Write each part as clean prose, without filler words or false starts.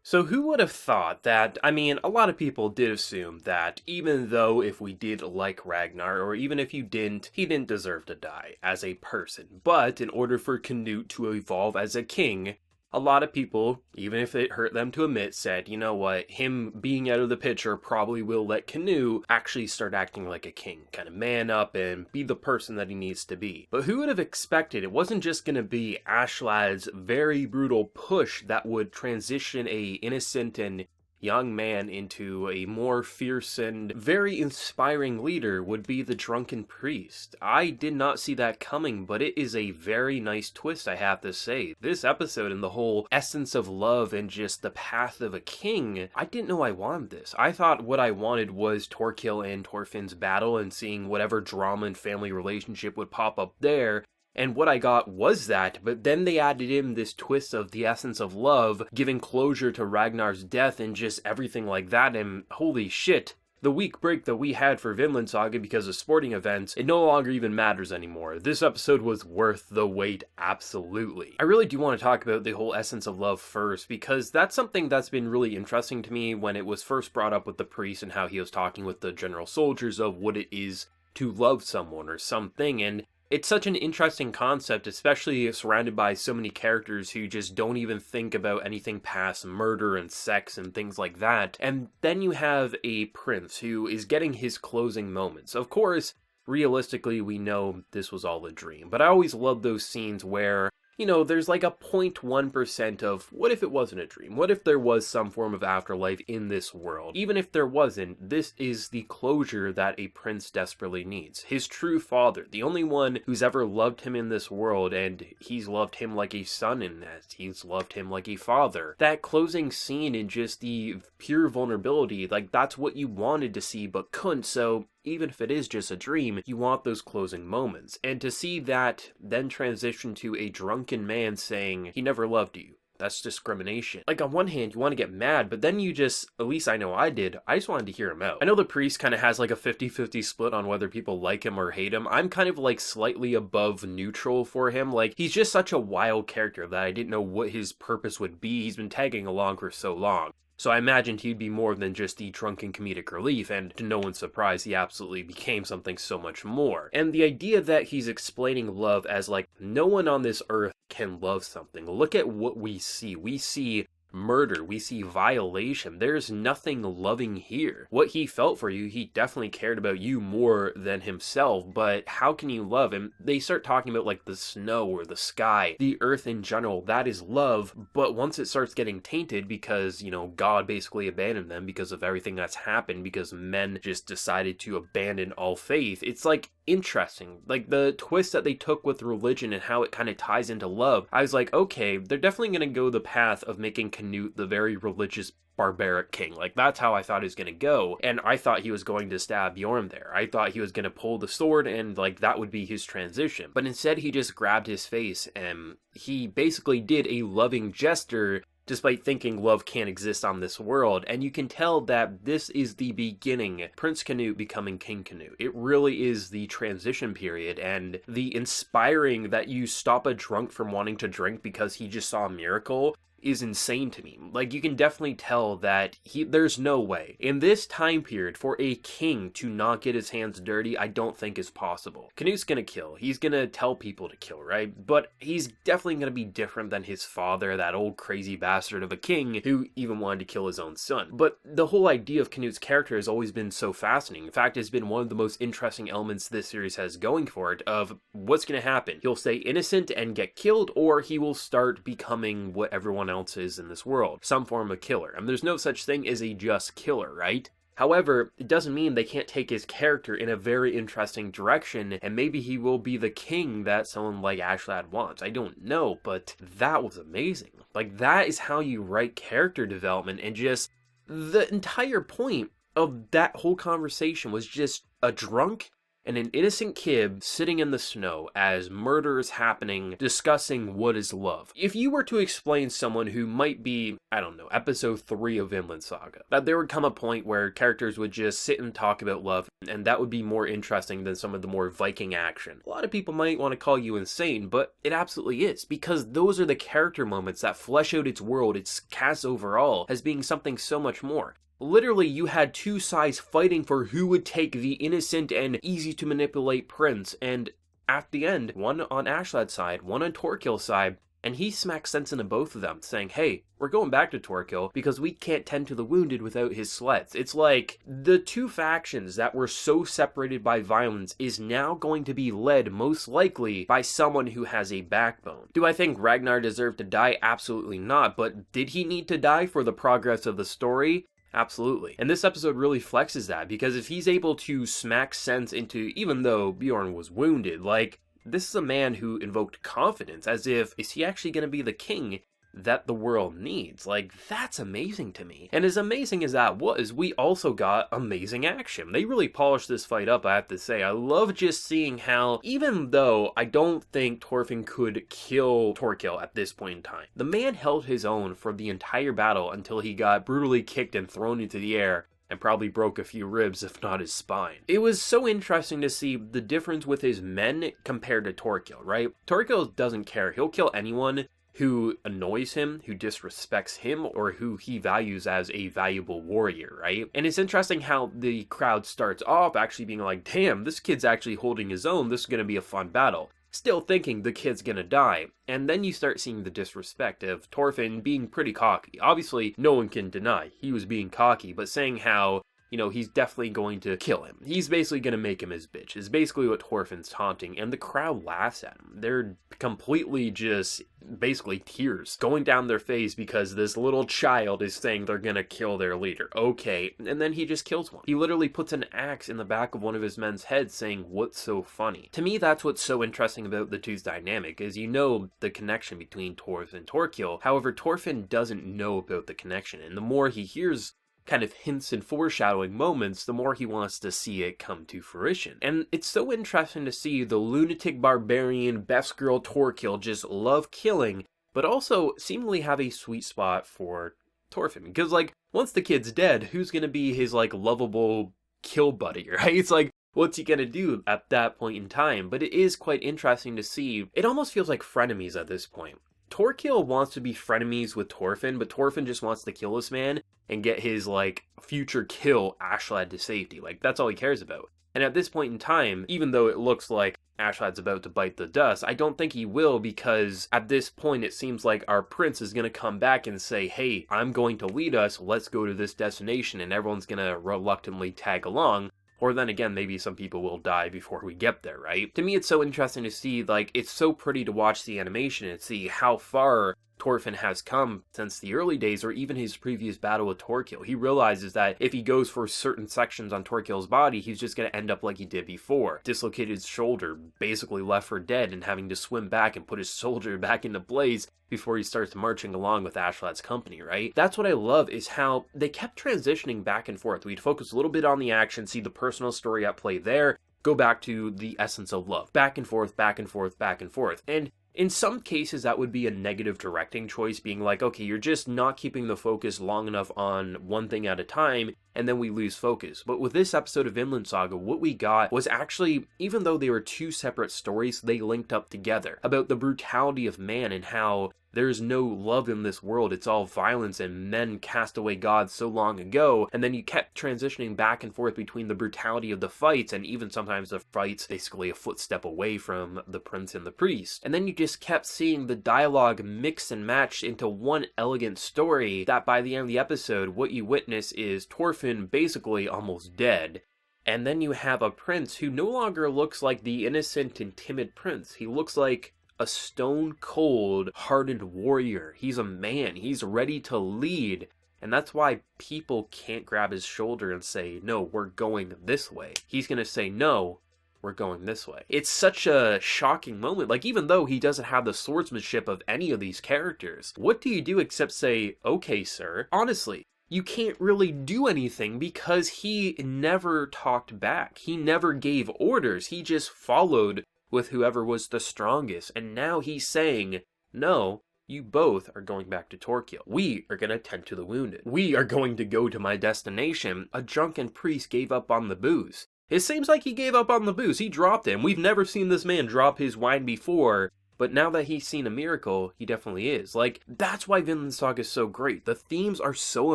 So who would have thought that, I mean, a lot of people did assume that even though if we did like Ragnar, or even if you didn't, he didn't deserve to die as a person. But in order for Canute to evolve as a king, a lot of people, even if it hurt them to admit, said, you know what, him being out of the picture probably will let Canute actually start acting like a king, kind of man up and be the person that he needs to be. But who would have expected it wasn't just going to be Ashlad's very brutal push that would transition a innocent and young man into a more fierce and very inspiring leader would be the drunken priest. I did not see that coming, but it is a very nice twist, I have to say. This episode and the whole essence of love and just the path of a king, I didn't know I wanted this. I thought what I wanted was Torkil and Thorfinn's battle and seeing whatever drama and family relationship would pop up there. And what I got was that, but then they added in this twist of the essence of love, giving closure to Ragnar's death and just everything like that, and holy shit. The week break that we had for Vinland Saga because of sporting events, it no longer even matters anymore. This episode was worth the wait, absolutely. I really do want to talk about the whole essence of love first, because that's something that's been really interesting to me when it was first brought up with the priest and how he was talking with the general soldiers of what it is to love someone or something, and it's such an interesting concept, especially surrounded by so many characters who just don't even think about anything past murder and sex and things like that. And then you have a prince who is getting his closing moments. Of course, realistically, we know this was all a dream, but I always love those scenes where, you know, there's like a 0.1% of what if it wasn't a dream? What if there was some form of afterlife in this world? Even if there wasn't, this is the closure that a prince desperately needs. His true father, the only one who's ever loved him in this world, and he's loved him like a son in that. He's loved him like a father. That closing scene and just the pure vulnerability, like that's what you wanted to see but couldn't, so even if it is just a dream, you want those closing moments. And to see that then transition to a drunken man saying, he never loved you. That's discrimination. Like, on one hand, you want to get mad, but then you just, at least I know I did, I just wanted to hear him out. I know the priest kind of has like a 50-50 split on whether people like him or hate him. I'm kind of like slightly above neutral for him. Like, he's just such a wild character that I didn't know what his purpose would be. He's been tagging along for so long. So I imagined he'd be more than just the drunken comedic relief, and to no one's surprise, he absolutely became something so much more. And the idea that he's explaining love as like, no one on this earth can love something. Look at what we see. We see murder, we see violation. There's nothing loving here. What he felt for you, he definitely cared about you more than himself, but how can you love him? They start talking about like the snow or the sky, the earth in general, that is love, but once it starts getting tainted because, you know, God basically abandoned them because of everything that's happened, because men just decided to abandon all faith, it's like interesting. Like the twist that they took with religion and how it kind of ties into love, I was like, okay, they're definitely going to go the path of making Canute the very religious barbaric king. Like that's how I thought he was going to go, and I thought he was going to stab Bjorn there. I thought he was going to pull the sword and like that would be his transition, but instead he just grabbed his face and he basically did a loving gesture despite thinking love can't exist on this world, and you can tell that this is the beginning, Prince Canute becoming King Canute. It really is the transition period, and the inspiring that you stop a drunk from wanting to drink because he just saw a miracle is insane to me. Like, you can definitely tell that there's no way in this time period for a king to not get his hands dirty. I don't think is possible. Canute's gonna kill. He's gonna tell people to kill, right? But he's definitely gonna be different than his father, that old crazy bastard of a king who even wanted to kill his own son. But the whole idea of Canute's character has always been so fascinating. In fact, it's been one of the most interesting elements this series has going for it, of what's gonna happen. He'll stay innocent and get killed, or he will start becoming what everyone else is in this world, some form of killer. And there's no such thing as a just killer, right? However, it doesn't mean they can't take his character in a very interesting direction, and maybe he will be the king that someone like Ashlad wants. I don't know, but that was amazing. Like, that is how you write character development, and just the entire point of that whole conversation was just a drunk and an innocent kid sitting in the snow as murder is happening, discussing what is love. If you were to explain someone who might be, I don't know, episode 3 of Vinland Saga, that there would come a point where characters would just sit and talk about love, and that would be more interesting than some of the more Viking action. A lot of people might want to call you insane, but it absolutely is, because those are the character moments that flesh out its world, its cast overall, as being something so much more. Literally, you had two sides fighting for who would take the innocent and easy to manipulate prince, and at the end, one on Ashlad's side, one on Torkil's side, and he smacks sense into both of them, saying, hey, we're going back to Torkil because we can't tend to the wounded without his sleds. It's like the two factions that were so separated by violence is now going to be led most likely by someone who has a backbone. Do I think Ragnar deserved to die? Absolutely not, but did he need to die for the progress of the story? Absolutely. And this episode really flexes that, because if he's able to smack sense into, even though Bjorn was wounded, like, this is a man who invoked confidence, as if, is he actually going to be the king that the world needs? Like, that's amazing to me. And as amazing as that was, we also got amazing action. They really polished this fight up, I have to say. I love just seeing how, even though I don't think Thorfinn could kill Torkil at this point in time, the man held his own for the entire battle until he got brutally kicked and thrown into the air, and probably broke a few ribs, if not his spine. It was so interesting to see the difference with his men compared to Torkil, right? Torkil doesn't care. He'll kill anyone who annoys him, who disrespects him, or who he values as a valuable warrior, right? And it's interesting how the crowd starts off actually being like, damn, this kid's actually holding his own, this is gonna be a fun battle. Still thinking the kid's gonna die. And then you start seeing the disrespect of Thorfinn being pretty cocky. Obviously, no one can deny he was being cocky, but saying how, you know, he's definitely going to kill him. He's basically going to make him his bitch, is basically what Thorfinn's taunting, and the crowd laughs at him. They're completely just, basically tears going down their face because this little child is saying they're going to kill their leader. Okay, and then he just kills one. He literally puts an axe in the back of one of his men's heads saying, what's so funny? To me, that's what's so interesting about the two's dynamic, is you know the connection between Thorfinn and Torkil. However, Thorfinn doesn't know about the connection, and the more he hears kind of hints and foreshadowing moments, the more he wants to see it come to fruition. And it's so interesting to see the lunatic barbarian best girl Torkil just love killing, but also seemingly have a sweet spot for Thorfinn. Because, like, once the kid's dead, who's gonna be his, like, lovable kill buddy, right? It's like, what's he gonna do at that point in time? But it is quite interesting to see. It almost feels like frenemies at this point. Torkil wants to be frenemies with Thorfinn, but Thorfinn just wants to kill this man and get his, like, future kill Ashlad to safety. Like, that's all he cares about. And at this point in time, even though it looks like Ashlad's about to bite the dust, I don't think he will, because at this point it seems like our prince is going to come back and say, hey, I'm going to lead us, let's go to this destination, and everyone's going to reluctantly tag along. Or then again, maybe some people will die before we get there, right? To me, it's so interesting to see, like, it's so pretty to watch the animation and see how far Thorfinn has come since the early days, or even his previous battle with Torkil. He realizes that if he goes for certain sections on Torkil's body, he's just going to end up like he did before. Dislocated his shoulder, basically left for dead, and having to swim back and put his soldier back into place before he starts marching along with Ashlad's company, right? That's what I love, is how they kept transitioning back and forth. We'd focus a little bit on the action, see the personal story at play there, go back to the essence of love. Back and forth, back and forth, back and forth. And in some cases, that would be a negative directing choice, being like, okay, you're just not keeping the focus long enough on one thing at a time, and then we lose focus. But with this episode of Vinland Saga, what we got was actually, even though they were two separate stories, they linked up together, about the brutality of man and how there's no love in this world, it's all violence, and men cast away gods so long ago, and then you kept transitioning back and forth between the brutality of the fights, and even sometimes the fights basically a footstep away from the prince and the priest. And then you just kept seeing the dialogue mix and match into one elegant story, that by the end of the episode, what you witness is Thorfinn basically almost dead. And then you have a prince who no longer looks like the innocent and timid prince. He looks like a stone-cold, hardened warrior. He's a man. He's ready to lead. And that's why people can't grab his shoulder and say, no, we're going this way. He's going to say, no, we're going this way. It's such a shocking moment. Like, even though he doesn't have the swordsmanship of any of these characters, what do you do except say, okay, sir? Honestly, you can't really do anything because he never talked back. He never gave orders. He just followed with whoever was the strongest. And now he's saying, no, you both are going back to Torquil. We are going to tend to the wounded. We are going to go to my destination. A drunken priest gave up on the booze. It seems like he gave up on the booze. He dropped it. We've never seen this man drop his wine before. But now that he's seen a miracle, he definitely is. Like, that's why Vinland Saga is so great. The themes are so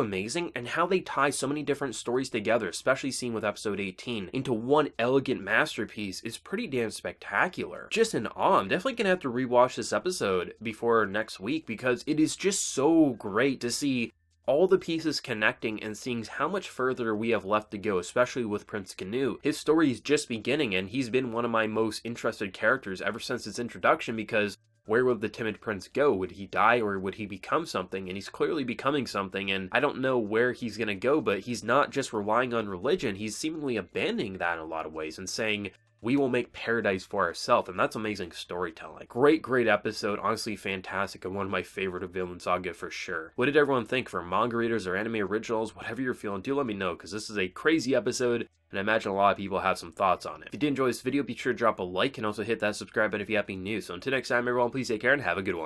amazing, and how they tie so many different stories together, especially seen with episode 18, into one elegant masterpiece is pretty damn spectacular. Just in awe. I'm definitely gonna have to rewatch this episode before next week, because it is just so great to see all the pieces connecting and seeing how much further we have left to go, especially with Prince Canute. His story is just beginning, and he's been one of my most interested characters ever since his introduction, because where would the timid prince go? Would he die, or would he become something? And he's clearly becoming something, and I don't know where he's gonna go, but he's not just relying on religion, he's seemingly abandoning that in a lot of ways and saying, we will make paradise for ourselves, and that's amazing storytelling. Great episode, honestly fantastic, and one of my favorite of Vinland Saga for sure. What did everyone think? For manga readers or anime originals, whatever you're feeling, do let me know, because this is a crazy episode, and I imagine a lot of people have some thoughts on it. If you did enjoy this video, be sure to drop a like, and also hit that subscribe button if you have any news. So until next time, everyone, please take care and have a good one.